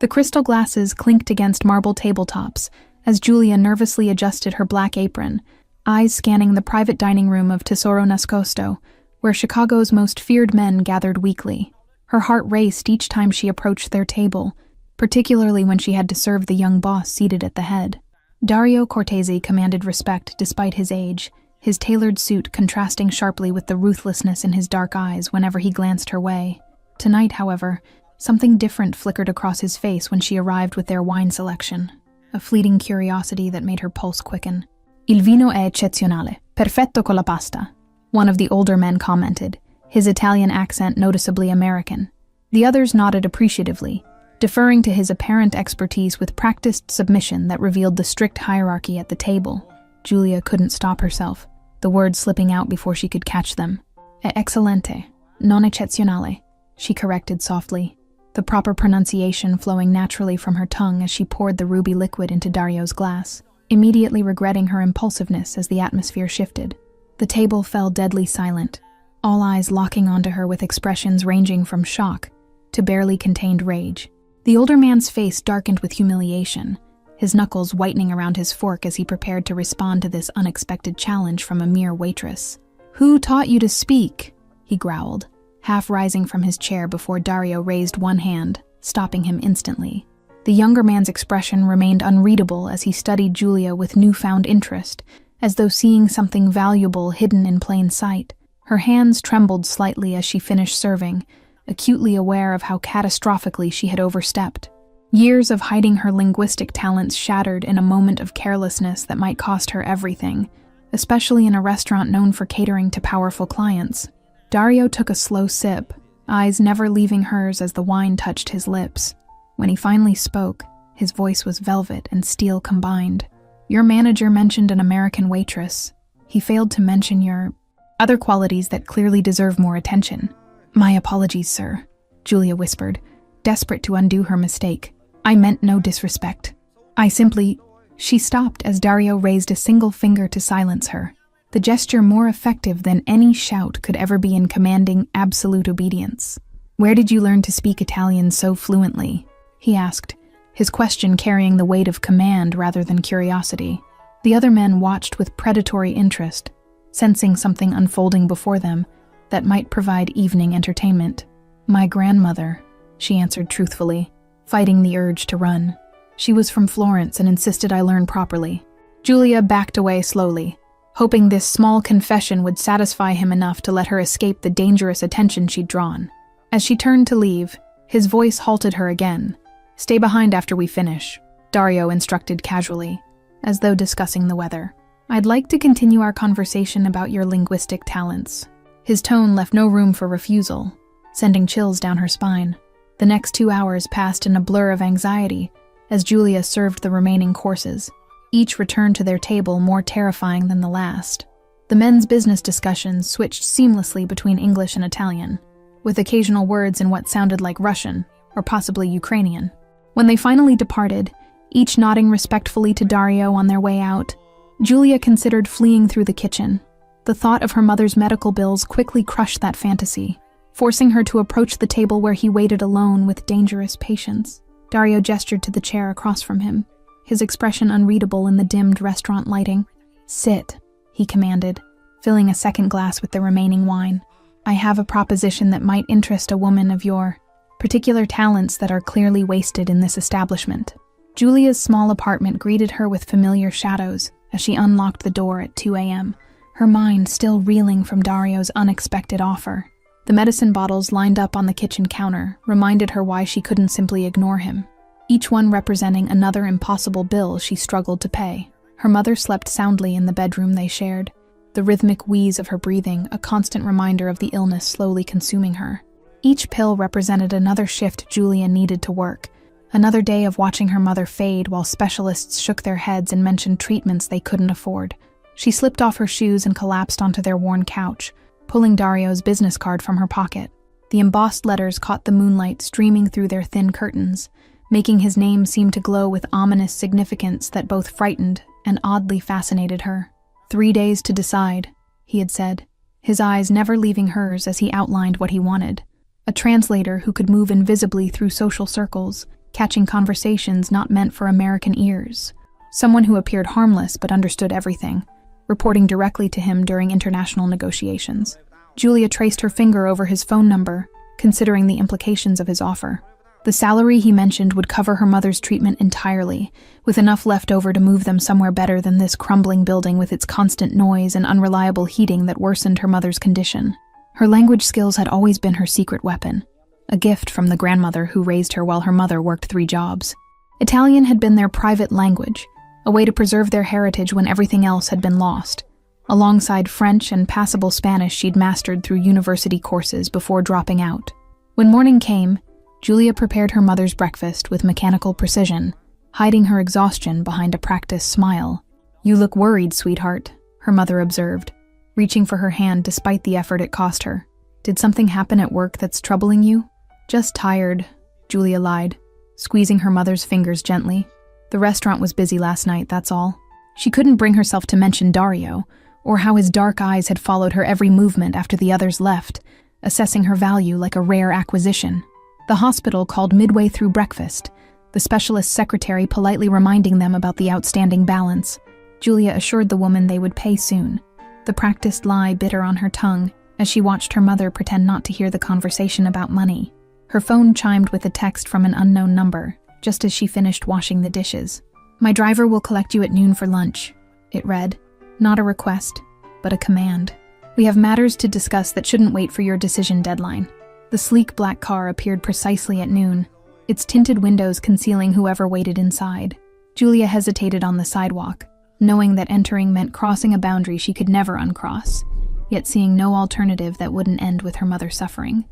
The crystal glasses clinked against marble tabletops as Julia nervously adjusted her black apron, eyes scanning the private dining room of Tesoro Nascosto, where Chicago's most feared men gathered weekly. Her heart raced each time she approached their table, particularly when she had to serve the young boss seated at the head. Dario Cortese commanded respect despite his age, his tailored suit contrasting sharply with the ruthlessness in his dark eyes whenever he glanced her way. Tonight, however, something different flickered across his face when she arrived with their wine selection, a fleeting curiosity that made her pulse quicken. Il vino è eccezionale, perfetto con la pasta, one of the older men commented, his Italian accent noticeably American. The others nodded appreciatively, deferring to his apparent expertise with practiced submission that revealed the strict hierarchy at the table. Julia couldn't stop herself, the words slipping out before she could catch them. È eccellente, non eccezionale, she corrected softly, the proper pronunciation flowing naturally from her tongue as she poured the ruby liquid into Dario's glass, immediately regretting her impulsiveness as the atmosphere shifted. The table fell deadly silent, all eyes locking onto her with expressions ranging from shock to barely contained rage. The older man's face darkened with humiliation, his knuckles whitening around his fork as he prepared to respond to this unexpected challenge from a mere waitress. "Who taught you to speak?" he growled, half rising from his chair before Dario raised one hand, stopping him instantly. The younger man's expression remained unreadable as he studied Julia with newfound interest, as though seeing something valuable hidden in plain sight. Her hands trembled slightly as she finished serving, acutely aware of how catastrophically she had overstepped. Years of hiding her linguistic talents shattered in a moment of carelessness that might cost her everything, especially in a restaurant known for catering to powerful clients. Dario took a slow sip, eyes never leaving hers as the wine touched his lips. When he finally spoke, his voice was velvet and steel combined. "Your manager mentioned an American waitress. He failed to mention your other qualities that clearly deserve more attention." "My apologies, sir," Julia whispered, desperate to undo her mistake. "I meant no disrespect. I simply—" She stopped as Dario raised a single finger to silence her, the gesture more effective than any shout could ever be in commanding absolute obedience. "Where did you learn to speak Italian so fluently?" he asked, his question carrying the weight of command rather than curiosity. The other men watched with predatory interest, sensing something unfolding before them that might provide evening entertainment. "My grandmother," she answered truthfully, fighting the urge to run. "She was from Florence and insisted I learn properly." Julia backed away slowly, hoping this small confession would satisfy him enough to let her escape the dangerous attention she'd drawn. As she turned to leave, his voice halted her again. "Stay behind after we finish," Dario instructed casually, as though discussing the weather. "I'd like to continue our conversation about your linguistic talents." His tone left no room for refusal, sending chills down her spine. The next 2 hours passed in a blur of anxiety as Julia served the remaining courses, each returned to their table more terrifying than the last. The men's business discussions switched seamlessly between English and Italian, with occasional words in what sounded like Russian, or possibly Ukrainian. When they finally departed, each nodding respectfully to Dario on their way out, Julia considered fleeing through the kitchen. The thought of her mother's medical bills quickly crushed that fantasy, forcing her to approach the table where he waited alone with dangerous patience. Dario gestured to the chair across from him, his expression unreadable in the dimmed restaurant lighting. "Sit," he commanded, filling a second glass with the remaining wine. "I have a proposition that might interest a woman of your particular talents that are clearly wasted in this establishment." Julia's small apartment greeted her with familiar shadows as she unlocked the door at 2 a.m., her mind still reeling from Dario's unexpected offer. The medicine bottles lined up on the kitchen counter reminded her why she couldn't simply ignore him, each one representing another impossible bill she struggled to pay. Her mother slept soundly in the bedroom they shared, the rhythmic wheeze of her breathing a constant reminder of the illness slowly consuming her. Each pill represented another shift Julia needed to work, another day of watching her mother fade while specialists shook their heads and mentioned treatments they couldn't afford. She slipped off her shoes and collapsed onto their worn couch, pulling Dario's business card from her pocket. The embossed letters caught the moonlight streaming through their thin curtains, making his name seem to glow with ominous significance that both frightened and oddly fascinated her. 3 days to decide, he had said, his eyes never leaving hers as he outlined what he wanted. A translator who could move invisibly through social circles, catching conversations not meant for American ears. Someone who appeared harmless but understood everything, reporting directly to him during international negotiations. Julia traced her finger over his phone number, considering the implications of his offer. The salary he mentioned would cover her mother's treatment entirely, with enough left over to move them somewhere better than this crumbling building with its constant noise and unreliable heating that worsened her mother's condition. Her language skills had always been her secret weapon, a gift from the grandmother who raised her while her mother worked 3 jobs. Italian had been their private language, a way to preserve their heritage when everything else had been lost, alongside French and passable Spanish she'd mastered through university courses before dropping out. When morning came, Julia prepared her mother's breakfast with mechanical precision, hiding her exhaustion behind a practiced smile. "You look worried, sweetheart," her mother observed, reaching for her hand despite the effort it cost her. "Did something happen at work that's troubling you?" "Just tired," Julia lied, squeezing her mother's fingers gently. "The restaurant was busy last night, that's all." She couldn't bring herself to mention Dario, or how his dark eyes had followed her every movement after the others left, assessing her value like a rare acquisition. The hospital called midway through breakfast, the specialist's secretary politely reminding them about the outstanding balance. Julia assured the woman they would pay soon, the practiced lie bitter on her tongue as she watched her mother pretend not to hear the conversation about money. Her phone chimed with a text from an unknown number, just as she finished washing the dishes. "My driver will collect you at noon for lunch," it read. Not a request, but a command. "We have matters to discuss that shouldn't wait for your decision deadline." The sleek black car appeared precisely at noon, its tinted windows concealing whoever waited inside. Julia hesitated on the sidewalk, knowing that entering meant crossing a boundary she could never uncross, yet seeing no alternative that wouldn't end with her mother suffering.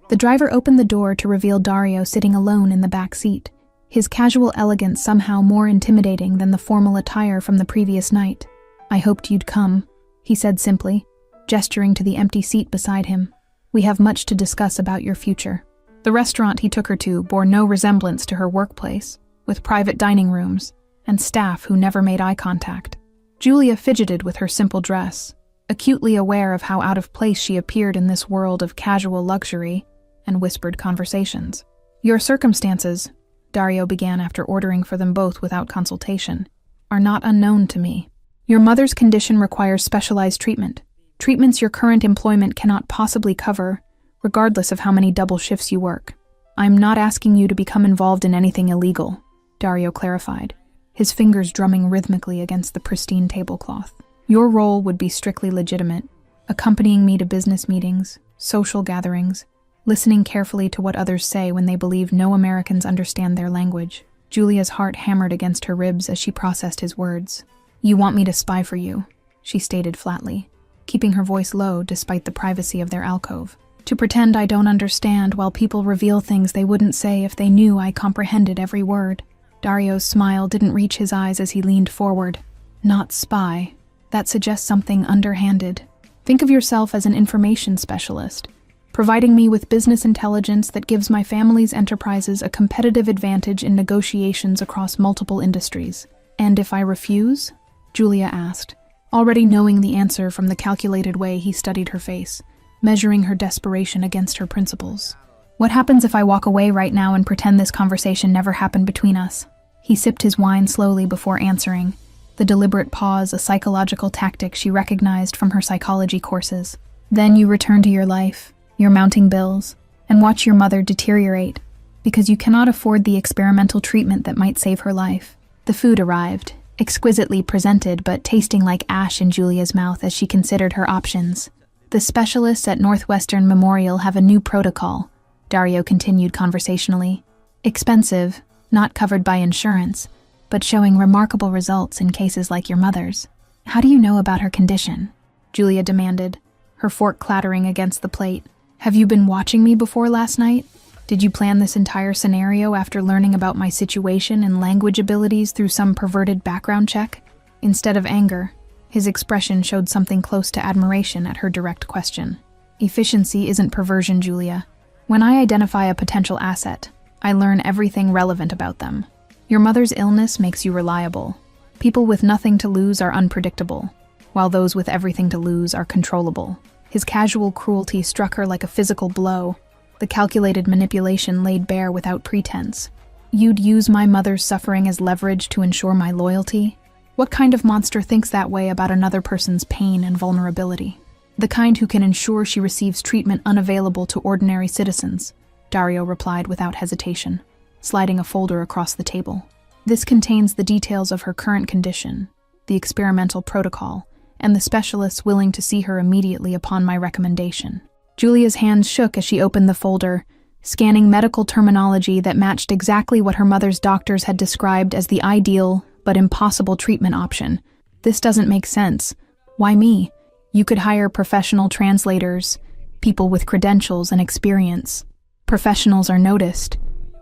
The driver opened the door to reveal Dario sitting alone in the back seat, his casual elegance somehow more intimidating than the formal attire from the previous night. "I hoped you'd come," he said simply, gesturing to the empty seat beside him. "We have much to discuss about your future." The restaurant he took her to bore no resemblance to her workplace, with private dining rooms and staff who never made eye contact. Julia fidgeted with her simple dress, acutely aware of how out of place she appeared in this world of casual luxury and whispered conversations. "Your circumstances," Dario began after ordering for them both without consultation, "are not unknown to me. Your mother's condition requires specialized treatment. Treatments your current employment cannot possibly cover, regardless of how many double shifts you work. I'm not asking you to become involved in anything illegal," Dario clarified, his fingers drumming rhythmically against the pristine tablecloth. "Your role would be strictly legitimate, accompanying me to business meetings, social gatherings, listening carefully to what others say when they believe no Americans understand their language." Julia's heart hammered against her ribs as she processed his words. "You want me to spy for you," she stated flatly, keeping her voice low despite the privacy of their alcove. "To pretend I don't understand while people reveal things they wouldn't say if they knew I comprehended every word." Dario's smile didn't reach his eyes as he leaned forward. "Not spy. That suggests something underhanded. Think of yourself as an information specialist, providing me with business intelligence that gives my family's enterprises a competitive advantage in negotiations across multiple industries." "And if I refuse?" Julia asked, already knowing the answer from the calculated way he studied her face, measuring her desperation against her principles. "What happens if I walk away right now and pretend this conversation never happened between us?" He sipped his wine slowly before answering, the deliberate pause a psychological tactic she recognized from her psychology courses. "Then you return to your life, your mounting bills, and watch your mother deteriorate, because you cannot afford the experimental treatment that might save her life." The food arrived, exquisitely presented but tasting like ash in Julia's mouth as she considered her options. "The specialists at Northwestern Memorial have a new protocol," Dario continued conversationally. "Expensive, not covered by insurance, but showing remarkable results in cases like your mother's." "How do you know about her condition?" Julia demanded, her fork clattering against the plate. "Have you been watching me before last night? Did you plan this entire scenario after learning about my situation and language abilities through some perverted background check?" Instead of anger, his expression showed something close to admiration at her direct question. "Efficiency isn't perversion, Julia. When I identify a potential asset, I learn everything relevant about them. Your mother's illness makes you reliable. People with nothing to lose are unpredictable, while those with everything to lose are controllable." His casual cruelty struck her like a physical blow, the calculated manipulation laid bare without pretense. You'd use my mother's suffering as leverage to ensure my loyalty? What kind of monster thinks that way about another person's pain and vulnerability? The kind who can ensure she receives treatment unavailable to ordinary citizens, Dario replied without hesitation, sliding a folder across the table. This contains the details of her current condition, the experimental protocol, and the specialists willing to see her immediately upon my recommendation. Julia's hands shook as she opened the folder, scanning medical terminology that matched exactly what her mother's doctors had described as the ideal but impossible treatment option. This doesn't make sense. Why me? You could hire professional translators, people with credentials and experience. Professionals are noticed,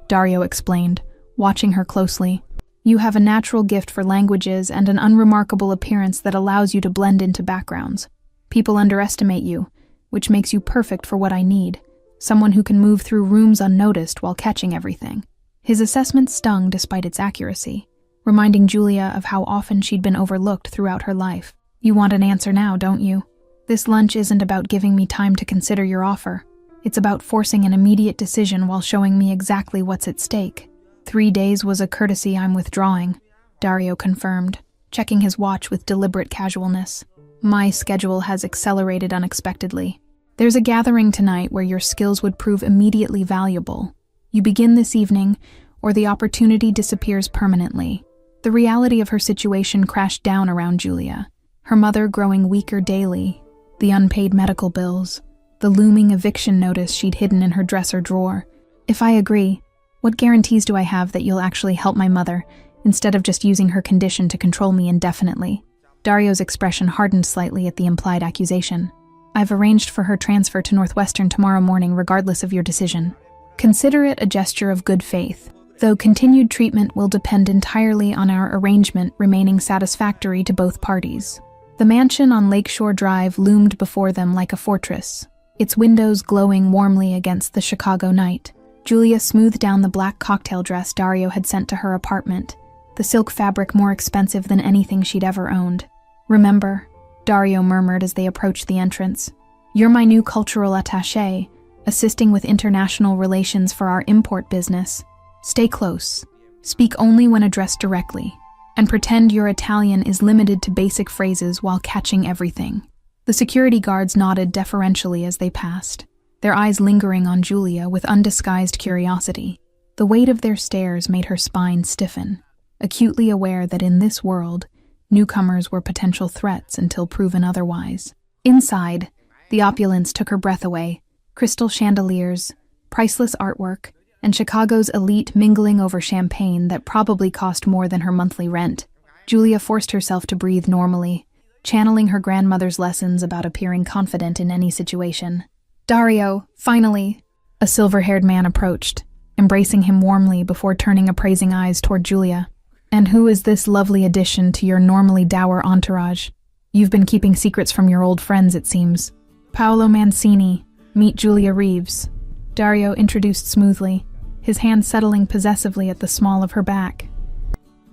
Dario explained, watching her closely. You have a natural gift for languages and an unremarkable appearance that allows you to blend into backgrounds. People underestimate you, which makes you perfect for what I need. Someone who can move through rooms unnoticed while catching everything. His assessment stung despite its accuracy, reminding Julia of how often she'd been overlooked throughout her life. You want an answer now, don't you? This lunch isn't about giving me time to consider your offer. It's about forcing an immediate decision while showing me exactly what's at stake. 3 days was a courtesy I'm withdrawing, Dario confirmed, checking his watch with deliberate casualness. My schedule has accelerated unexpectedly. There's a gathering tonight where your skills would prove immediately valuable. You begin this evening, or the opportunity disappears permanently. The reality of her situation crashed down around Julia, her mother growing weaker daily, the unpaid medical bills, the looming eviction notice she'd hidden in her dresser drawer. If I agree, what guarantees do I have that you'll actually help my mother, instead of just using her condition to control me indefinitely? Dario's expression hardened slightly at the implied accusation. I've arranged for her transfer to Northwestern tomorrow morning regardless of your decision. Consider it a gesture of good faith, though continued treatment will depend entirely on our arrangement remaining satisfactory to both parties. The mansion on Lakeshore Drive loomed before them like a fortress, its windows glowing warmly against the Chicago night. Julia smoothed down the black cocktail dress Dario had sent to her apartment, the silk fabric more expensive than anything she'd ever owned. Remember, Dario murmured as they approached the entrance, you're my new cultural attaché, assisting with international relations for our import business. Stay close, speak only when addressed directly, and pretend your Italian is limited to basic phrases while catching everything. The security guards nodded deferentially as they passed, their eyes lingering on Julia with undisguised curiosity. The weight of their stares made her spine stiffen, acutely aware that in this world, newcomers were potential threats until proven otherwise. Inside, the opulence took her breath away, crystal chandeliers, priceless artwork, and Chicago's elite mingling over champagne that probably cost more than her monthly rent. Julia forced herself to breathe normally, channeling her grandmother's lessons about appearing confident in any situation. Dario, finally, a silver-haired man approached, embracing him warmly before turning appraising eyes toward Julia. And who is this lovely addition to your normally dour entourage? You've been keeping secrets from your old friends, it seems. Paolo Mancini, meet Julia Reeves, Dario introduced smoothly, his hand settling possessively at the small of her back.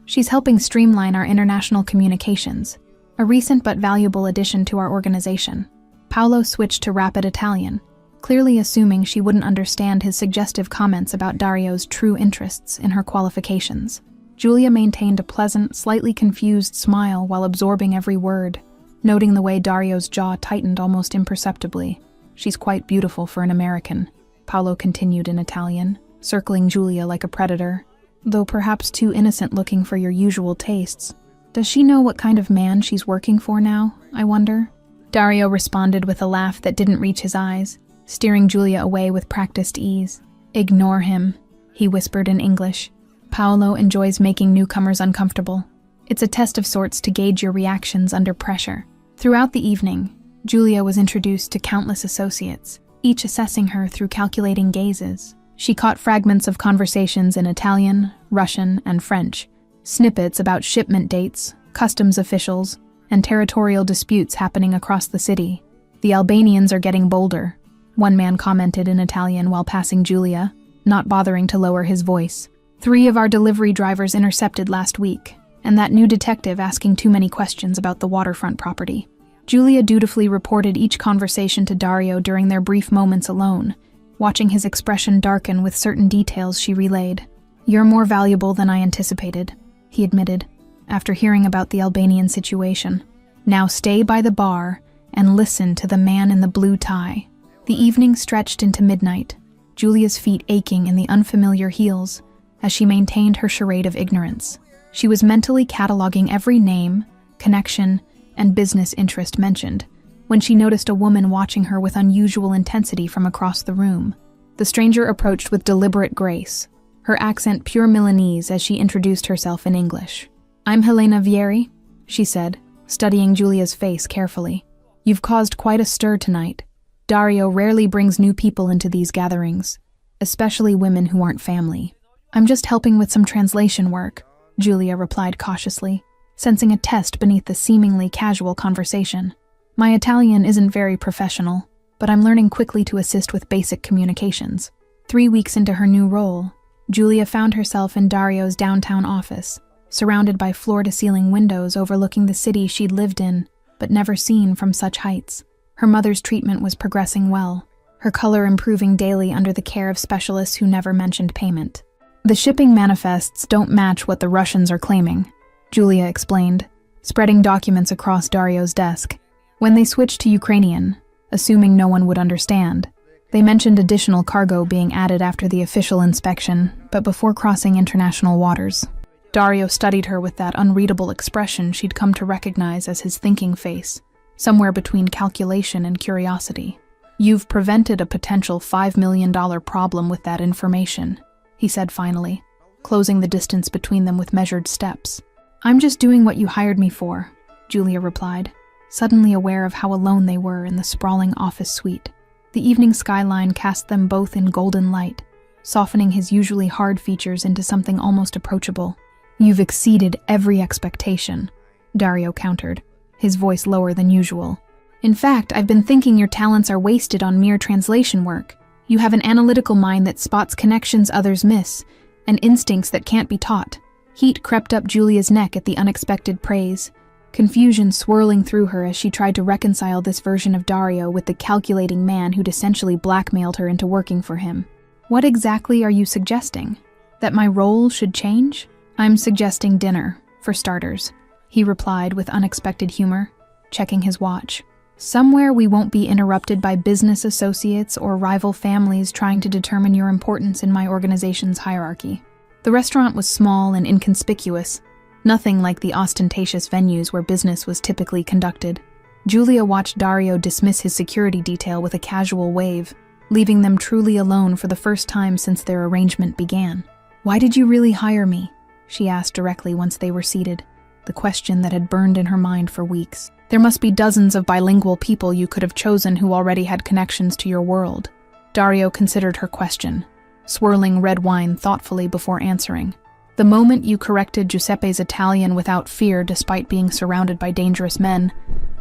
She's helping streamline our international communications, a recent but valuable addition to our organization. Paolo switched to rapid Italian, clearly assuming she wouldn't understand his suggestive comments about Dario's true interests in her qualifications. Julia maintained a pleasant, slightly confused smile while absorbing every word, noting the way Dario's jaw tightened almost imperceptibly. She's quite beautiful for an American, Paolo continued in Italian, circling Julia like a predator, though perhaps too innocent-looking for your usual tastes. Does she know what kind of man she's working for now, I wonder? Dario responded with a laugh that didn't reach his eyes, steering Julia away with practiced ease. Ignore him, he whispered in English. Paolo enjoys making newcomers uncomfortable. It's a test of sorts to gauge your reactions under pressure. Throughout the evening, Julia was introduced to countless associates, each assessing her through calculating gazes. She caught fragments of conversations in Italian, Russian, and French, snippets about shipment dates, customs officials, and territorial disputes happening across the city. The Albanians are getting bolder, one man commented in Italian while passing Julia, not bothering to lower his voice. 3 of our delivery drivers intercepted last week, and that new detective asking too many questions about the waterfront property. Julia dutifully reported each conversation to Dario during their brief moments alone, watching his expression darken with certain details she relayed. You're more valuable than I anticipated, he admitted, after hearing about the Albanian situation. Now stay by the bar and listen to the man in the blue tie. The evening stretched into midnight, Julia's feet aching in the unfamiliar heels as she maintained her charade of ignorance. She was mentally cataloging every name, connection, and business interest mentioned when she noticed a woman watching her with unusual intensity from across the room. The stranger approached with deliberate grace, her accent pure Milanese as she introduced herself in English. I'm Helena Vieri, she said, studying Julia's face carefully. You've caused quite a stir tonight. Dario rarely brings new people into these gatherings, especially women who aren't family. I'm just helping with some translation work, Julia replied cautiously, sensing a test beneath the seemingly casual conversation. My Italian isn't very professional, but I'm learning quickly to assist with basic communications. 3 weeks into her new role, Julia found herself in Dario's downtown office, surrounded by floor-to-ceiling windows overlooking the city she'd lived in, but never seen from such heights. Her mother's treatment was progressing well, her color improving daily under the care of specialists who never mentioned payment. The shipping manifests don't match what the Russians are claiming, Julia explained, spreading documents across Dario's desk. When they switched to Ukrainian, assuming no one would understand, they mentioned additional cargo being added after the official inspection, but before crossing international waters. Dario studied her with that unreadable expression she'd come to recognize as his thinking face, somewhere between calculation and curiosity. You've prevented a potential $5 million problem with that information, he said finally, closing the distance between them with measured steps. I'm just doing what you hired me for, Julia replied, suddenly aware of how alone they were in the sprawling office suite. The evening skyline cast them both in golden light, softening his usually hard features into something almost approachable. You've exceeded every expectation, Dario countered, his voice lower than usual. In fact, I've been thinking your talents are wasted on mere translation work. You have an analytical mind that spots connections others miss, and instincts that can't be taught. Heat crept up Julia's neck at the unexpected praise, confusion swirling through her as she tried to reconcile this version of Dario with the calculating man who'd essentially blackmailed her into working for him. What exactly are you suggesting? That my role should change? I'm suggesting dinner, for starters, he replied with unexpected humor, checking his watch. Somewhere we won't be interrupted by business associates or rival families trying to determine your importance in my organization's hierarchy. The restaurant was small and inconspicuous, nothing like the ostentatious venues where business was typically conducted. Julia watched Dario dismiss his security detail with a casual wave, leaving them truly alone for the first time since their arrangement began. Why did you really hire me? She asked directly once they were seated, the question that had burned in her mind for weeks. There must be dozens of bilingual people you could have chosen who already had connections to your world. Dario considered her question, swirling red wine thoughtfully before answering. The moment you corrected Giuseppe's Italian without fear despite being surrounded by dangerous men,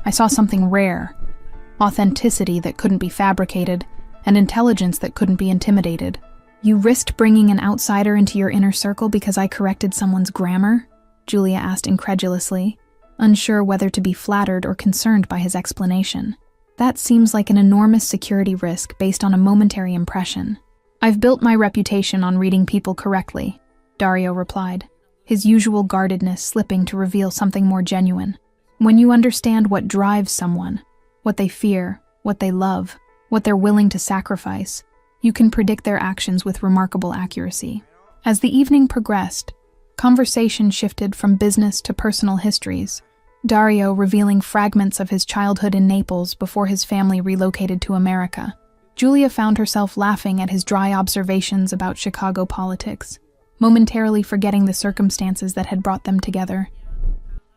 I saw something rare. Authenticity that couldn't be fabricated, and intelligence that couldn't be intimidated. You risked bringing an outsider into your inner circle because I corrected someone's grammar? Julia asked incredulously, unsure whether to be flattered or concerned by his explanation. That seems like an enormous security risk based on a momentary impression. I've built my reputation on reading people correctly, Dario replied, his usual guardedness slipping to reveal something more genuine. When you understand what drives someone, what they fear, what they love, what they're willing to sacrifice, you can predict their actions with remarkable accuracy. As the evening progressed, conversation shifted from business to personal histories, Dario revealing fragments of his childhood in Naples before his family relocated to America. Julia found herself laughing at his dry observations about Chicago politics, momentarily forgetting the circumstances that had brought them together.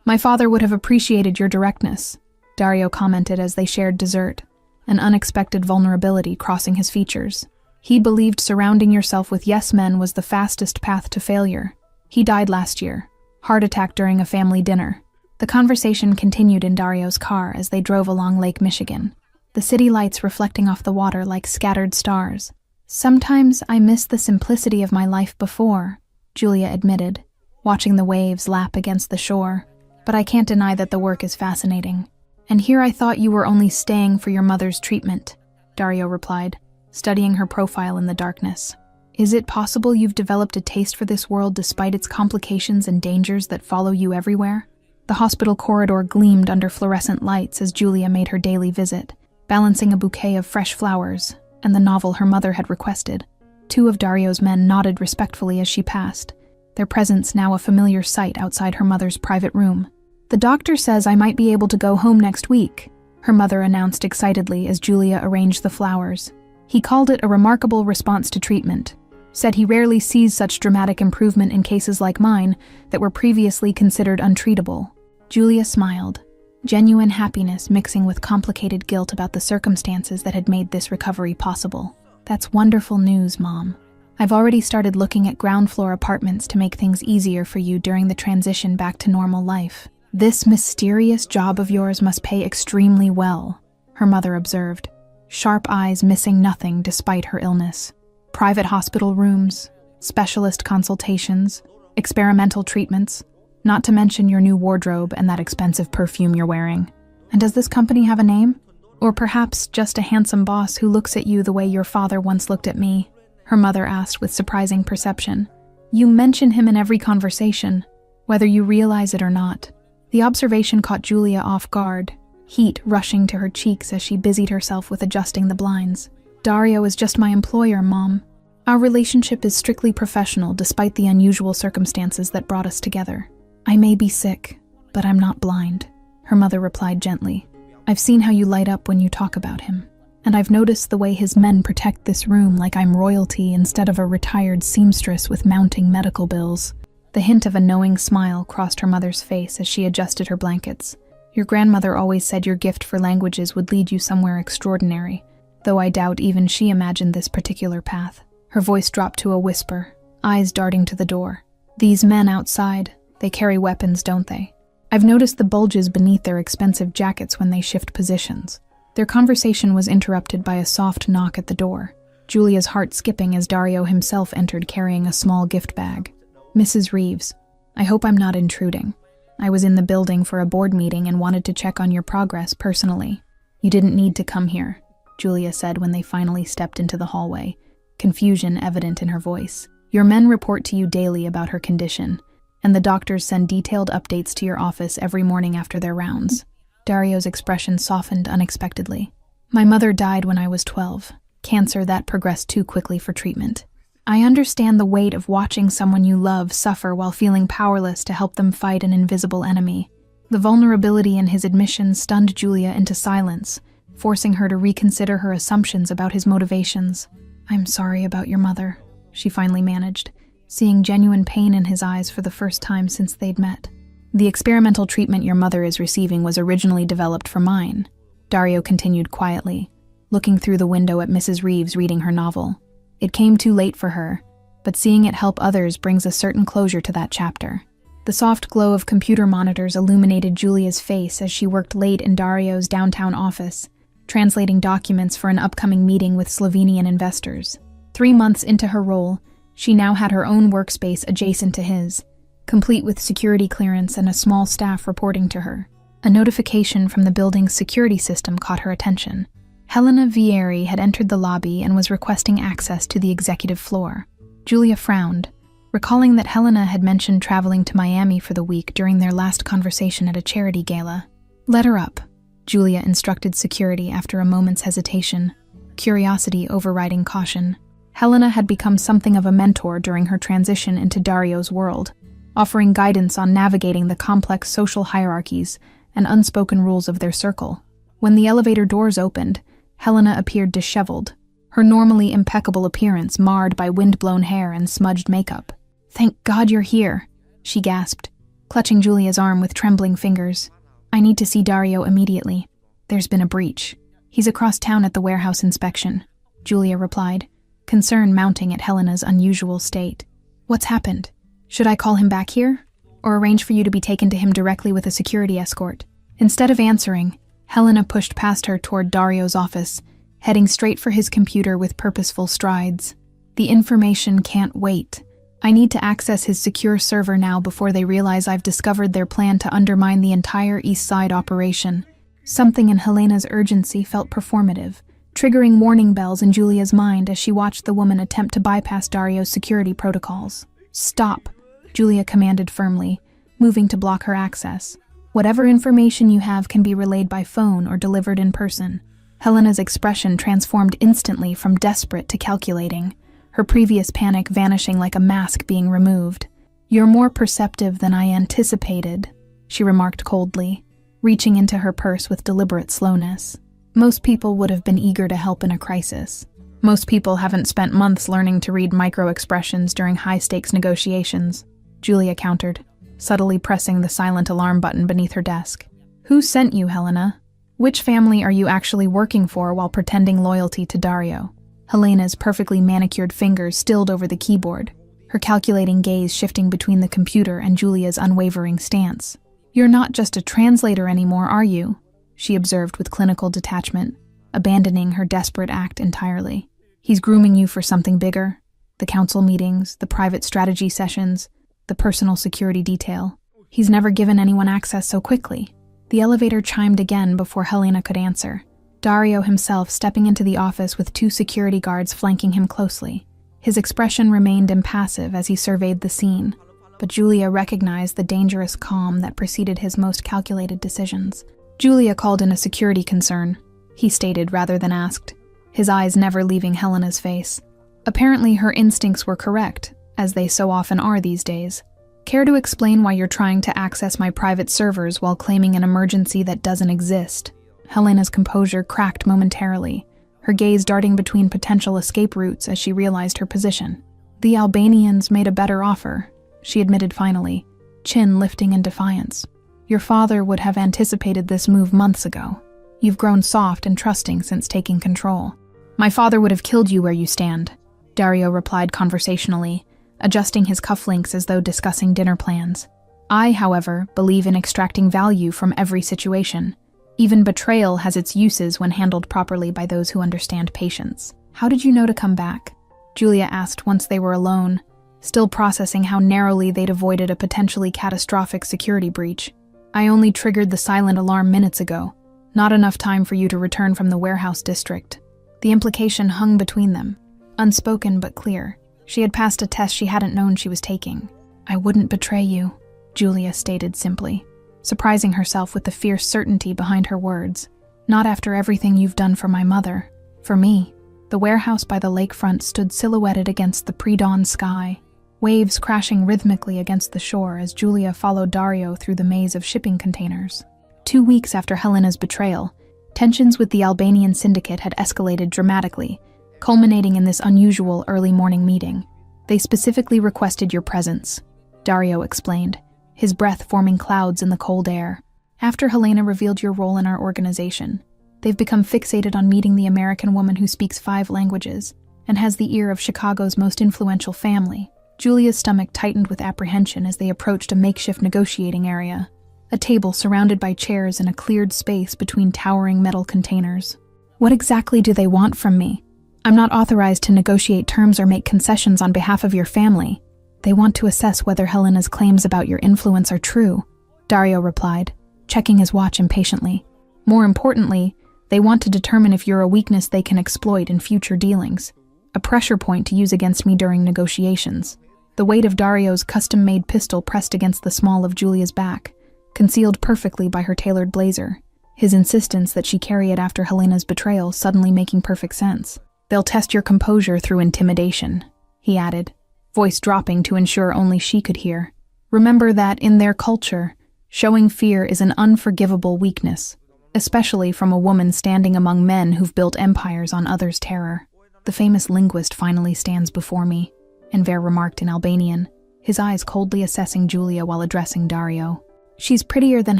My father would have appreciated your directness, Dario commented as they shared dessert, an unexpected vulnerability crossing his features. He believed surrounding yourself with yes men was the fastest path to failure. He died last year, heart attack during a family dinner. The conversation continued in Dario's car as they drove along Lake Michigan, the city lights reflecting off the water like scattered stars. Sometimes I miss the simplicity of my life before, Julia admitted, watching the waves lap against the shore. But I can't deny that the work is fascinating. And here I thought you were only staying for your mother's treatment, Dario replied, studying her profile in the darkness. Is it possible you've developed a taste for this world despite its complications and dangers that follow you everywhere? The hospital corridor gleamed under fluorescent lights as Julia made her daily visit, balancing a bouquet of fresh flowers and the novel her mother had requested. Two of Dario's men nodded respectfully as she passed, their presence now a familiar sight outside her mother's private room. "The doctor says I might be able to go home next week," her mother announced excitedly as Julia arranged the flowers. "He called it a remarkable response to treatment. Said he rarely sees such dramatic improvement in cases like mine that were previously considered untreatable." Julia smiled, genuine happiness mixing with complicated guilt about the circumstances that had made this recovery possible. "That's wonderful news, Mom. I've already started looking at ground floor apartments to make things easier for you during the transition back to normal life. This mysterious job of yours must pay extremely well," her mother observed, sharp eyes missing nothing despite her illness. "Private hospital rooms, specialist consultations, experimental treatments, not to mention your new wardrobe and that expensive perfume you're wearing. And does this company have a name? Or perhaps just a handsome boss who looks at you the way your father once looked at me?" her mother asked with surprising perception. "You mention him in every conversation, whether you realize it or not." The observation caught Julia off guard, heat rushing to her cheeks as she busied herself with adjusting the blinds. "Dario is just my employer, Mom. Our relationship is strictly professional despite the unusual circumstances that brought us together. I may be sick, but I'm not blind," her mother replied gently. "I've seen how you light up when you talk about him, and I've noticed the way his men protect this room like I'm royalty instead of a retired seamstress with mounting medical bills." The hint of a knowing smile crossed her mother's face as she adjusted her blankets. "Your grandmother always said your gift for languages would lead you somewhere extraordinary, though I doubt even she imagined this particular path." Her voice dropped to a whisper, eyes darting to the door. "These men outside, they carry weapons, don't they? I've noticed the bulges beneath their expensive jackets when they shift positions." Their conversation was interrupted by a soft knock at the door, Julia's heart skipping as Dario himself entered carrying a small gift bag. "Mrs. Reeves, I hope I'm not intruding. I was in the building for a board meeting and wanted to check on your progress personally." "You didn't need to come here," Julia said when they finally stepped into the hallway, confusion evident in her voice. "Your men report to you daily about her condition, and the doctors send detailed updates to your office every morning after their rounds." Dario's expression softened unexpectedly. "My mother died when I was 12. Cancer that progressed too quickly for treatment. I understand the weight of watching someone you love suffer while feeling powerless to help them fight an invisible enemy." The vulnerability in his admission stunned Julia into silence, forcing her to reconsider her assumptions about his motivations. "I'm sorry about your mother," she finally managed, seeing genuine pain in his eyes for the first time since they'd met. "The experimental treatment your mother is receiving was originally developed for mine," Dario continued quietly, looking through the window at Mrs. Reeves reading her novel. "It came too late for her, but seeing it help others brings a certain closure to that chapter." The soft glow of computer monitors illuminated Julia's face as she worked late in Dario's downtown office, translating documents for an upcoming meeting with Slovenian investors. 3 months into her role, she now had her own workspace adjacent to his, complete with security clearance and a small staff reporting to her. A notification from the building's security system caught her attention. Helena Vieri had entered the lobby and was requesting access to the executive floor. Julia frowned, recalling that Helena had mentioned traveling to Miami for the week during their last conversation at a charity gala. "Let her up," Julia instructed security after a moment's hesitation, curiosity overriding caution. Helena had become something of a mentor during her transition into Dario's world, offering guidance on navigating the complex social hierarchies and unspoken rules of their circle. When the elevator doors opened, Helena appeared disheveled, her normally impeccable appearance marred by wind-blown hair and smudged makeup. "Thank God you're here," she gasped, clutching Julia's arm with trembling fingers. "I need to see Dario immediately. There's been a breach. He's across town at the warehouse inspection," Julia replied, concern mounting at Helena's unusual state. "What's happened? Should I call him back here? Or arrange for you to be taken to him directly with a security escort?" Instead of answering, Helena pushed past her toward Dario's office, heading straight for his computer with purposeful strides. "The information can't wait. I need to access his secure server now before they realize I've discovered their plan to undermine the entire East Side operation." Something in Helena's urgency felt performative, triggering warning bells in Julia's mind as she watched the woman attempt to bypass Dario's security protocols. "Stop," Julia commanded firmly, moving to block her access. "Whatever information you have can be relayed by phone or delivered in person." Helena's expression transformed instantly from desperate to calculating, her previous panic vanishing like a mask being removed. "You're more perceptive than I anticipated," she remarked coldly, reaching into her purse with deliberate slowness. "Most people would have been eager to help in a crisis. Most people haven't spent months learning to read micro-expressions during high-stakes negotiations," Julia countered, subtly pressing the silent alarm button beneath her desk. "Who sent you, Helena? Which family are you actually working for while pretending loyalty to Dario?" Helena's perfectly manicured fingers stilled over the keyboard, her calculating gaze shifting between the computer and Julia's unwavering stance. "You're not just a translator anymore, are you?" she observed with clinical detachment, abandoning her desperate act entirely. "He's grooming you for something bigger? The council meetings, the private strategy sessions, the personal security detail. He's never given anyone access so quickly." The elevator chimed again before Helena could answer, Dario himself stepping into the office with 2 security guards flanking him closely. His expression remained impassive as he surveyed the scene, but Julia recognized the dangerous calm that preceded his most calculated decisions. "Julia called in a security concern," he stated rather than asked, his eyes never leaving Helena's face. Apparently her instincts were correct, as they so often are these days. "Care to explain why you're trying to access my private servers while claiming an emergency that doesn't exist?" Helena's composure cracked momentarily, her gaze darting between potential escape routes as she realized her position. "The Albanians made a better offer," she admitted finally, chin lifting in defiance. "Your father would have anticipated this move months ago. You've grown soft and trusting since taking control." "My father would have killed you where you stand," Dario replied conversationally, adjusting his cufflinks as though discussing dinner plans. "I, however, believe in extracting value from every situation. Even betrayal has its uses when handled properly by those who understand patience." "How did you know to come back?" Julia asked once they were alone, still processing how narrowly they'd avoided a potentially catastrophic security breach. "I only triggered the silent alarm minutes ago. Not enough time for you to return from the warehouse district." The implication hung between them, unspoken but clear. She had passed a test she hadn't known she was taking. "I wouldn't betray you," Julia stated simply, surprising herself with the fierce certainty behind her words. "Not after everything you've done for my mother. For me." The warehouse by the lakefront stood silhouetted against the pre-dawn sky, waves crashing rhythmically against the shore as Julia followed Dario through the maze of shipping containers. 2 weeks after Helena's betrayal, tensions with the Albanian syndicate had escalated dramatically, culminating in this unusual early morning meeting. "They specifically requested your presence," Dario explained, his breath forming clouds in the cold air. "After Helena revealed your role in our organization, they've become fixated on meeting the American woman who speaks 5 languages and has the ear of Chicago's most influential family." Julia's stomach tightened with apprehension as they approached a makeshift negotiating area, a table surrounded by chairs in a cleared space between towering metal containers. "What exactly do they want from me? I'm not authorized to negotiate terms or make concessions on behalf of your family. They want to assess whether Helena's claims about your influence are true," Dario replied, checking his watch impatiently. "More importantly, they want to determine if you're a weakness they can exploit in future dealings, a pressure point to use against me during negotiations." The weight of Dario's custom-made pistol pressed against the small of Julia's back, concealed perfectly by her tailored blazer, his insistence that she carry it after Helena's betrayal suddenly making perfect sense. "They'll test your composure through intimidation," he added, voice dropping to ensure only she could hear. "Remember that, in their culture, showing fear is an unforgivable weakness, especially from a woman standing among men who've built empires on others' terror." "The famous linguist finally stands before me," Enver remarked in Albanian, his eyes coldly assessing Julia while addressing Dario. "She's prettier than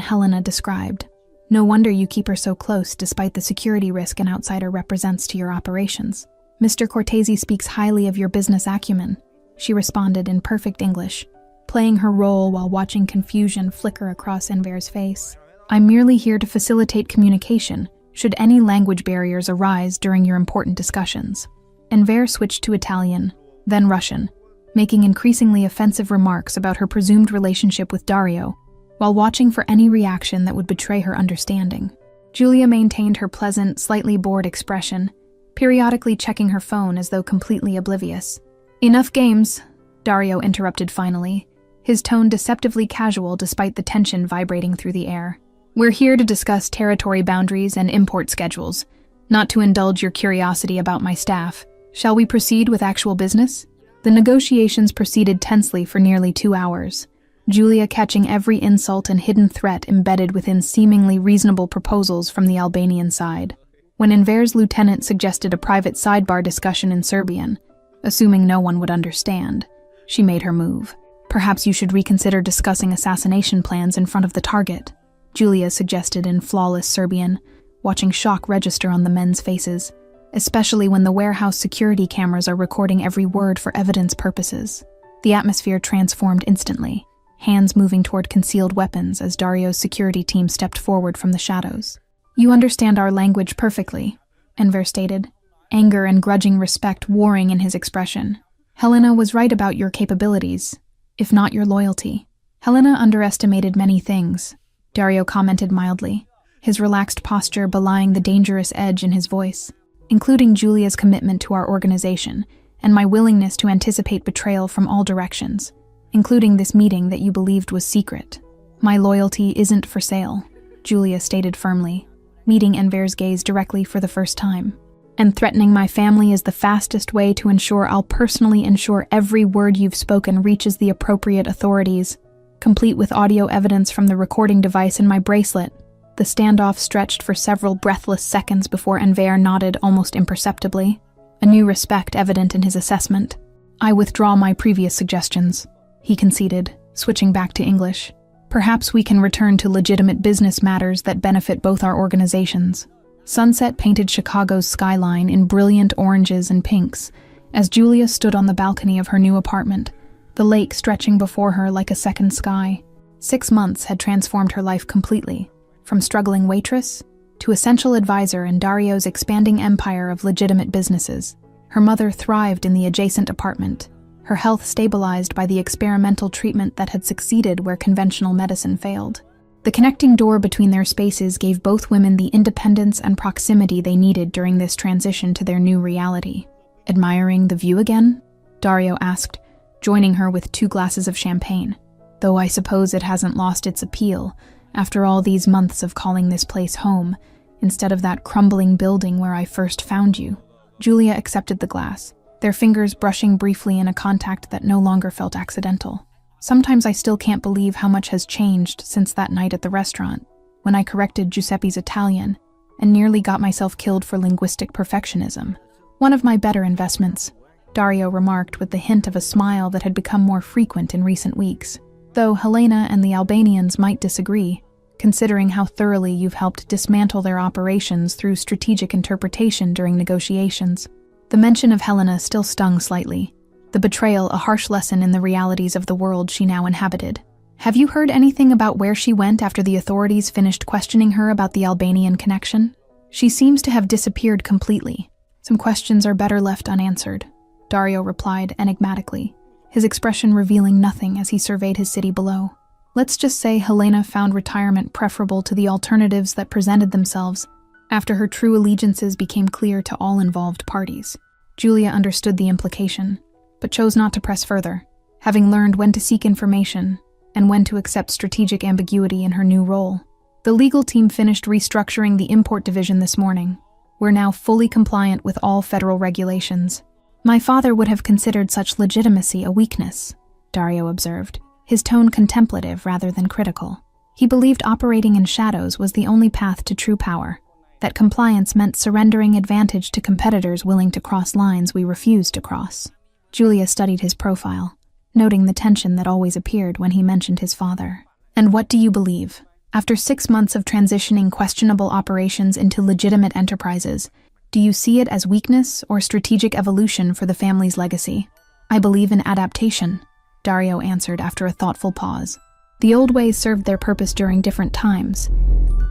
Helena described. No wonder you keep her so close despite the security risk an outsider represents to your operations. Mr. Cortese speaks highly of your business acumen," she responded in perfect English, playing her role while watching confusion flicker across Enver's face. "I'm merely here to facilitate communication, should any language barriers arise during your important discussions." Enver switched to Italian, then Russian, making increasingly offensive remarks about her presumed relationship with Dario, while watching for any reaction that would betray her understanding. Julia maintained her pleasant, slightly bored expression, periodically checking her phone as though completely oblivious. "Enough games," Dario interrupted finally, his tone deceptively casual despite the tension vibrating through the air. "We're here to discuss territory boundaries and import schedules, not to indulge your curiosity about my staff. Shall we proceed with actual business?" The negotiations proceeded tensely for nearly 2 hours, Julia catching every insult and hidden threat embedded within seemingly reasonable proposals from the Albanian side. When Enver's lieutenant suggested a private sidebar discussion in Serbian, assuming no one would understand, she made her move. "Perhaps you should reconsider discussing assassination plans in front of the target," Julia suggested in flawless Serbian, watching shock register on the men's faces, especially when the warehouse security cameras are recording every word for evidence purposes. The atmosphere transformed instantly, hands moving toward concealed weapons as Dario's security team stepped forward from the shadows. "You understand our language perfectly," Enver stated, anger and grudging respect warring in his expression. "Helena was right about your capabilities, if not your loyalty." "Helena underestimated many things," Dario commented mildly, his relaxed posture belying the dangerous edge in his voice, "including Julia's commitment to our organization and my willingness to anticipate betrayal from all directions, including this meeting that you believed was secret. My loyalty isn't for sale," Julia stated firmly, meeting Enver's gaze directly for the first time. "And threatening my family is the fastest way to ensure I'll personally ensure every word you've spoken reaches the appropriate authorities, complete with audio evidence from the recording device in my bracelet." The standoff stretched for several breathless seconds before Enver nodded almost imperceptibly, a new respect evident in his assessment. "I withdraw my previous suggestions," he conceded, switching back to English. "Perhaps we can return to legitimate business matters that benefit both our organizations." Sunset painted Chicago's skyline in brilliant oranges and pinks as Julia stood on the balcony of her new apartment, the lake stretching before her like a second sky. 6 months had transformed her life completely, from struggling waitress to essential advisor in Dario's expanding empire of legitimate businesses. Her mother thrived in the adjacent apartment, her health stabilized by the experimental treatment that had succeeded where conventional medicine failed. The connecting door between their spaces gave both women the independence and proximity they needed during this transition to their new reality. "Admiring the view again?" Dario asked, joining her with 2 glasses of champagne. "Though I suppose it hasn't lost its appeal, after all these months of calling this place home, instead of that crumbling building where I first found you." Julia accepted the glass, their fingers brushing briefly in a contact that no longer felt accidental. "Sometimes I still can't believe how much has changed since that night at the restaurant, when I corrected Giuseppe's Italian and nearly got myself killed for linguistic perfectionism. One of my better investments," Dario remarked with the hint of a smile that had become more frequent in recent weeks. "Though Helena and the Albanians might disagree, considering how thoroughly you've helped dismantle their operations through strategic interpretation during negotiations." The mention of Helena still stung slightly, the betrayal a harsh lesson in the realities of the world she now inhabited. "Have you heard anything about where she went after the authorities finished questioning her about the Albanian connection? She seems to have disappeared completely. Some questions are better left unanswered," Dario replied enigmatically, his expression revealing nothing as he surveyed his city below. "Let's just say Helena found retirement preferable to the alternatives that presented themselves after her true allegiances became clear to all involved parties." Julia understood the implication, but chose not to press further, having learned when to seek information and when to accept strategic ambiguity in her new role. The legal team finished restructuring the import division this morning. "We're now fully compliant with all federal regulations." "My father would have considered such legitimacy a weakness," Dario observed, his tone contemplative rather than critical. He believed operating in shadows was the only path to true power, that compliance meant surrendering advantage to competitors willing to cross lines we refused to cross. Julia studied his profile, noting the tension that always appeared when he mentioned his father. "And what do you believe? After 6 months of transitioning questionable operations into legitimate enterprises, do you see it as weakness or strategic evolution for the family's legacy?" "I believe in adaptation," Dario answered after a thoughtful pause. "The old ways served their purpose during different times,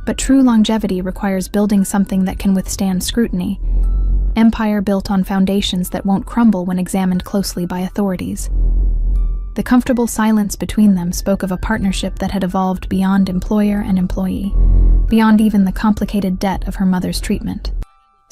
but true longevity requires building something that can withstand scrutiny. Empire built on foundations that won't crumble when examined closely by authorities." The comfortable silence between them spoke of a partnership that had evolved beyond employer and employee, beyond even the complicated debt of her mother's treatment.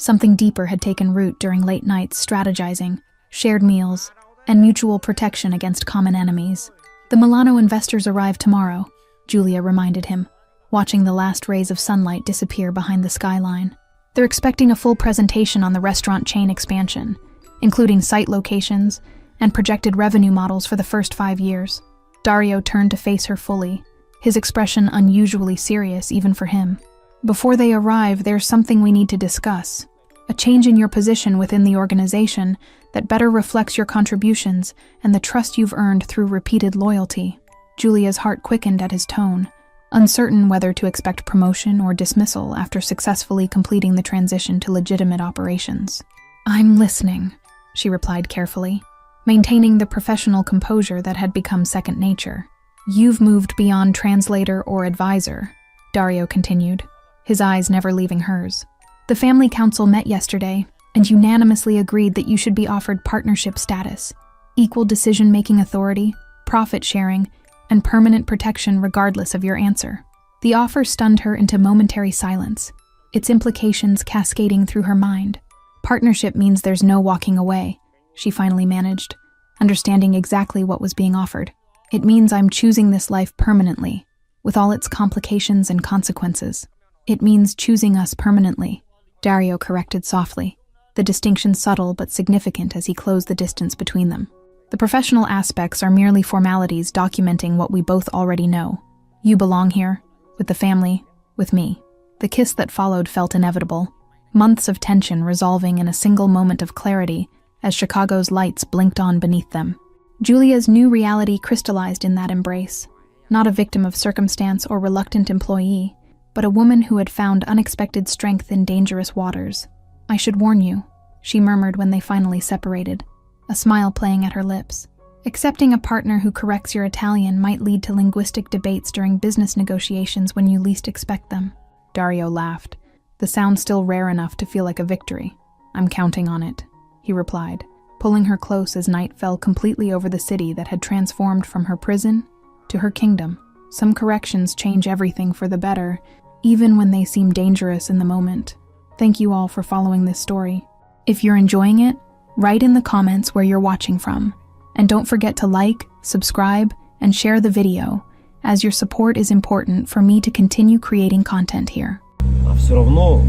Something deeper had taken root during late nights strategizing, shared meals, and mutual protection against common enemies. The Milano investors arrive tomorrow, Julia reminded him, watching the last rays of sunlight disappear behind the skyline. They're expecting a full presentation on the restaurant chain expansion, including site locations and projected revenue models for the first 5 years. Dario turned to face her fully, his expression unusually serious even for him. Before they arrive, there's something we need to discuss. A change in your position within the organization that better reflects your contributions and the trust you've earned through repeated loyalty. Julia's heart quickened at his tone, uncertain whether to expect promotion or dismissal after successfully completing the transition to legitimate operations. "I'm listening," she replied carefully, maintaining the professional composure that had become second nature. "You've moved beyond translator or advisor," Dario continued, his eyes never leaving hers. "The family council met yesterday and unanimously agreed that you should be offered partnership status, equal decision-making authority, profit sharing, and permanent protection regardless of your answer." The offer stunned her into momentary silence, its implications cascading through her mind. "Partnership means there's no walking away," she finally managed, understanding exactly what was being offered. "It means I'm choosing this life permanently, with all its complications and consequences. It means choosing us permanently," Dario corrected softly, the distinction subtle but significant as he closed the distance between them. "The professional aspects are merely formalities documenting what we both already know. You belong here, with the family, with me." The kiss that followed felt inevitable, months of tension resolving in a single moment of clarity as Chicago's lights blinked on beneath them. Julia's new reality crystallized in that embrace, not a victim of circumstance or reluctant employee, but a woman who had found unexpected strength in dangerous waters. "I should warn you," she murmured when they finally separated, a smile playing at her lips. "Accepting a partner who corrects your Italian might lead to linguistic debates during business negotiations when you least expect them." Dario laughed, the sound still rare enough to feel like a victory. "I'm counting on it," he replied, pulling her close as night fell completely over the city that had transformed from her prison to her kingdom. Some corrections change everything for the better, even when they seem dangerous in the moment. Thank you all for following this story. If you're enjoying it, write in the comments where you're watching from. And don't forget to like, subscribe, and share the video, as your support is important for me to continue creating content here. А все равно,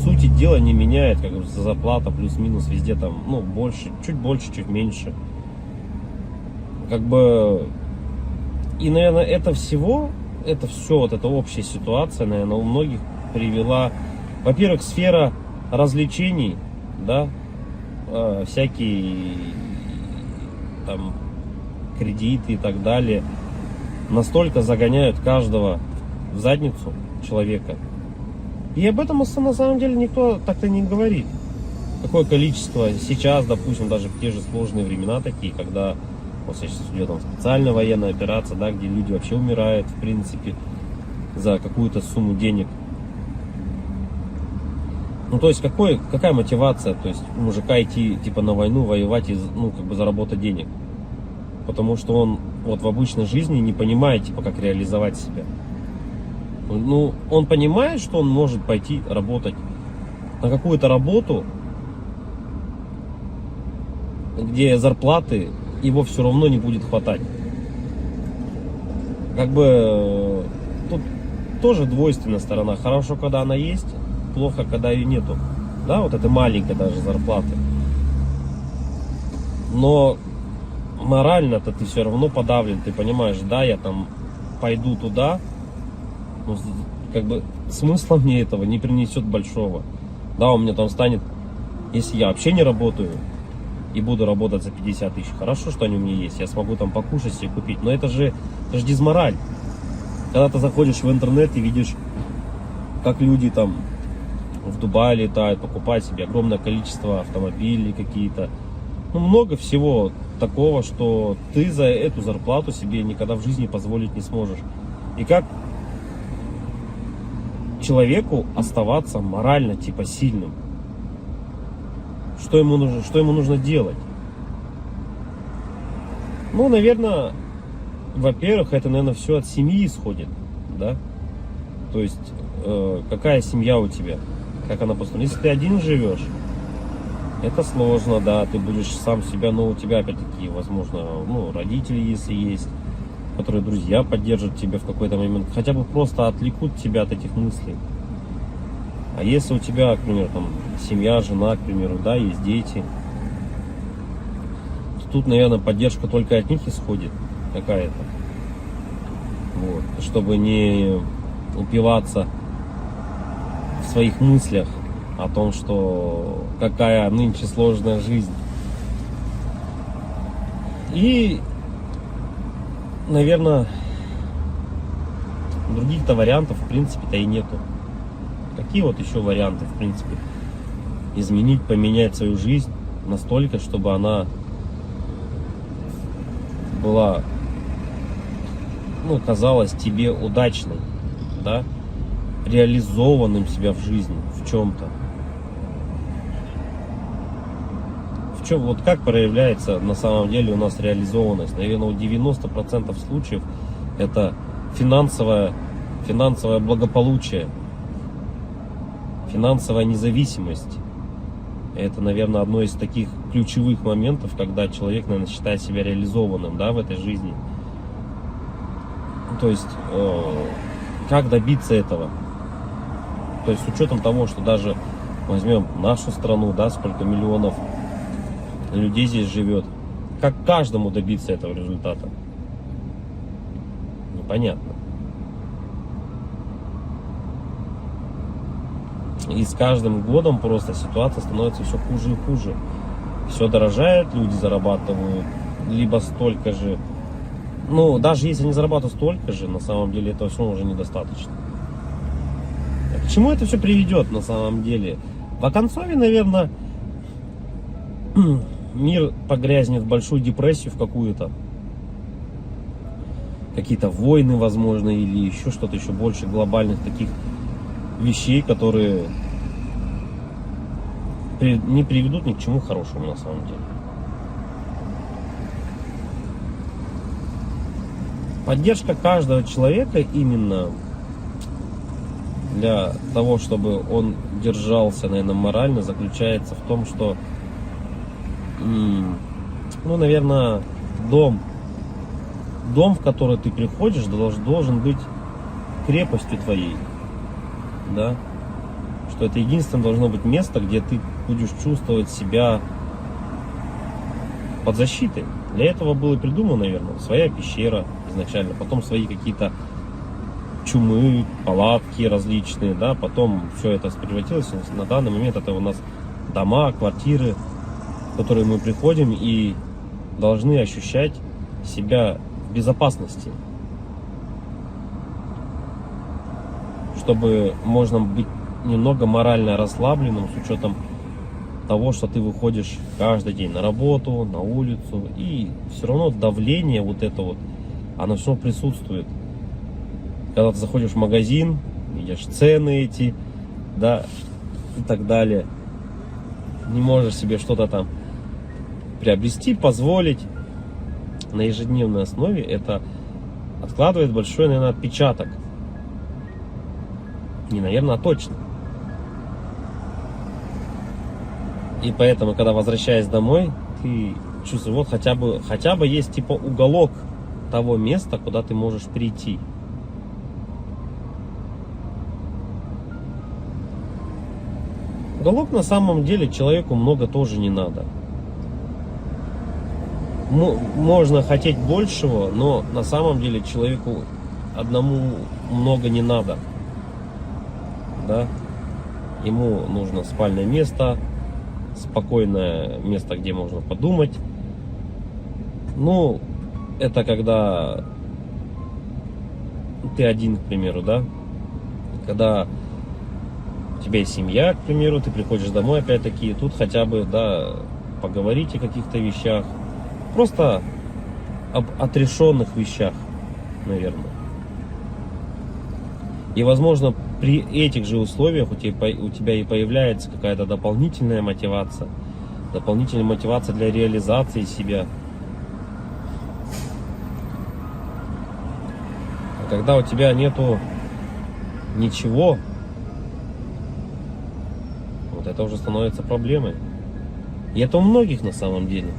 сути дела не меняет, зарплата плюс-минус везде там, больше, чуть меньше. И, наверное, это все, вот эта общая ситуация, наверное, у многих привела, во-первых, сфера развлечений, да, всякие там кредиты и так далее, настолько загоняют каждого в задницу человека. И об этом на самом деле никто так-то не говорит. Какое количество сейчас, допустим, даже в те же сложные времена такие, когда вот сейчас идет там специальная военная операция, да, где люди вообще умирают, в принципе, за какую-то сумму денег. То есть какая мотивация, то есть у мужика идти типа на войну, воевать и заработать денег? Потому что он вот в обычной жизни не понимает, типа, как реализовать себя. Он понимает, что он может пойти работать на какую-то работу, где зарплаты его все равно не будет хватать. Тут тоже двойственная сторона. Хорошо, когда она есть, плохо, когда ее нету. Да, вот это маленькая даже зарплата. Но морально-то ты все равно подавлен. Ты понимаешь, да, я там пойду туда, но смысла мне этого не принесет большого. Да, у меня там станет, если я вообще не работаю и буду работать за 50 тысяч, хорошо, что они у меня есть, я смогу там покушать себе купить, но это же дизмораль. Когда ты заходишь в интернет и видишь, как люди там в Дубае летают, покупают себе огромное количество автомобилей какие-то, много всего такого, что ты за эту зарплату себе никогда в жизни позволить не сможешь. И как человеку оставаться морально типа сильным? Что ему нужно делать? Наверное, во-первых, это, наверное, все от семьи исходит, да? То есть, какая семья у тебя, как она поступит. Если ты один живешь, это сложно, да, ты будешь сам себя, но у тебя опять-таки, возможно, ну, родители, если есть, которые друзья поддержат тебя в какой-то момент, хотя бы просто отвлекут тебя от этих мыслей. А если у тебя, к примеру, там, семья, жена, к примеру, да, есть дети, то тут, наверное, поддержка только от них исходит какая-то. Вот. Чтобы не упиваться в своих мыслях о том, что какая нынче сложная жизнь. И, наверное, других-то вариантов, в принципе-то, и нету. Какие вот еще варианты, в принципе, изменить, поменять свою жизнь настолько, чтобы она была, ну, казалась тебе удачной, да, реализованным себя в жизни, в чем-то. В чем, вот как проявляется на самом деле у нас реализованность? Наверное, у 90% случаев это финансовое благополучие, финансовая независимость. Это, наверное, одно из таких ключевых моментов, когда человек, наверное, считает себя реализованным, да, в этой жизни. То есть, как добиться этого? То есть, с учетом того, что даже возьмем нашу страну, да, сколько миллионов людей здесь живет, как каждому добиться этого результата? Непонятно. И с каждым годом просто ситуация становится все хуже и хуже. Все дорожает, люди зарабатывают либо столько же. Ну, даже если они зарабатывают столько же, на самом деле этого все уже недостаточно. К чему это все приведет на самом деле? В оконцове, наверное, мир погрязнет в большую депрессию в какую-то. Какие-то войны, возможно, или еще что-то еще больше глобальных таких вещей, которые не приведут ни к чему хорошему на самом деле. Поддержка каждого человека именно для того, чтобы он держался, наверное, морально, заключается в том, что, ну, наверное, дом, в который ты приходишь, должен быть крепостью твоей, да, что это единственное должно быть место, где ты будешь чувствовать себя под защитой. Для этого было придумано, наверное, своя пещера изначально, потом свои какие-то чумы, палатки различные, да, потом все это превратилось, на данный момент это у нас дома, квартиры, в которые мы приходим и должны ощущать себя в безопасности, чтобы можно быть немного морально расслабленным с учетом того, что ты выходишь каждый день на работу, на улицу, и все равно давление вот это вот, оно все присутствует. Когда ты заходишь в магазин, видишь цены эти, да, и так далее, не можешь себе что-то там приобрести, позволить на ежедневной основе, это откладывает большой, наверное, отпечаток. Не, наверное, а точно. И поэтому, когда возвращаясь домой, ты чувствуешь, вот хотя бы есть типа уголок того места, куда ты можешь прийти. Уголок на самом деле человеку много тоже не надо. Можно хотеть большего, но на самом деле человеку одному много не надо. Да? Ему нужно спальное место, спокойное место, где можно подумать. Ну, это когда ты один, к примеру, да? Когда у тебя есть семья, к примеру, ты приходишь домой, опять-таки, тут хотя бы, да, поговорить о каких-то вещах. Просто об отрешенных вещах, наверное. И, возможно, при этих же условиях у тебя и появляется какая-то дополнительная мотивация для реализации себя. А когда у тебя нету ничего, это уже становится проблемой. И это у многих на самом деле.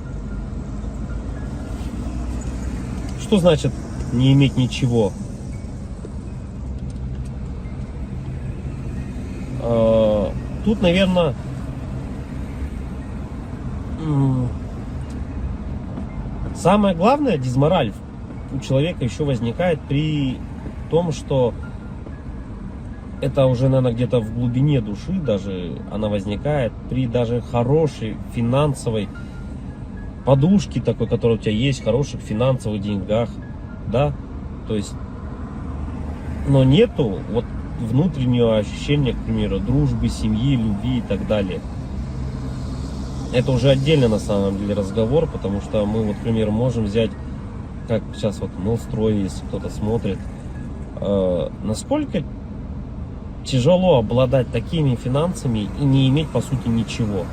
Что значит не иметь ничего? Тут, наверное, самое главное, дизмораль у человека еще возникает при том, что это уже, наверное, где-то в глубине души даже она возникает при даже хорошей финансовой подушке такой, которая у тебя есть, хороших финансовых деньгах, да, то есть, но нету вот внутреннего ощущения, к примеру, дружбы, семьи, любви и так далее. Это уже отдельно на самом деле разговор, потому что мы, вот, к примеру, можем взять, как сейчас вот Новстрой, если кто-то смотрит, насколько тяжело обладать такими финансами и не иметь, по сути, ничего.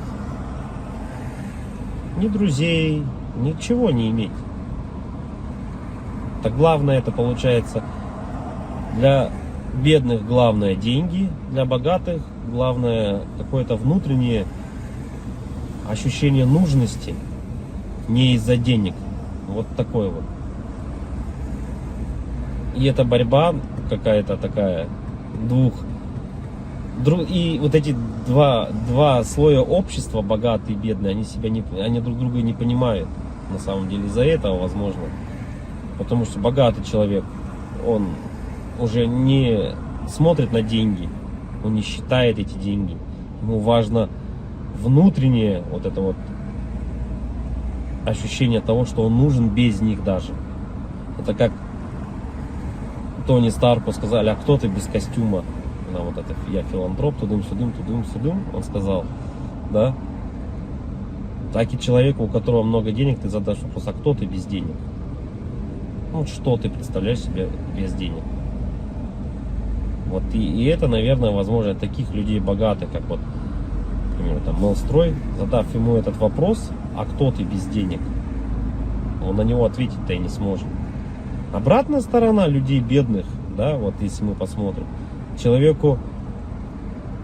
Ни друзей, ничего не иметь. Так главное это получается для бедных главное деньги, для богатых главное какое-то внутреннее ощущение нужности, не из-за денег. Вот такое вот. И эта борьба какая-то такая и вот эти два слоя общества, богатые и бедные, они друг друга не понимают. На самом деле из-за этого, возможно. Потому что богатый человек, он уже не смотрит на деньги, он не считает эти деньги. Ему важно внутреннее вот это вот ощущение того, что он нужен без них даже. Это как Тони Старку сказали: а кто ты без костюма? На вот это я филантроп, тудым-сюдым, он сказал, да? Так и человеку, у которого много денег, ты задашь вопрос: а кто ты без денег? Ну, что ты представляешь себе без денег? Вот и это, наверное, возможно, таких людей богатых, как вот, например, там Новстрой, задав ему этот вопрос: а кто ты без денег? Он на него ответить-то и не сможет. Обратная сторона людей бедных, да, вот если мы посмотрим, человеку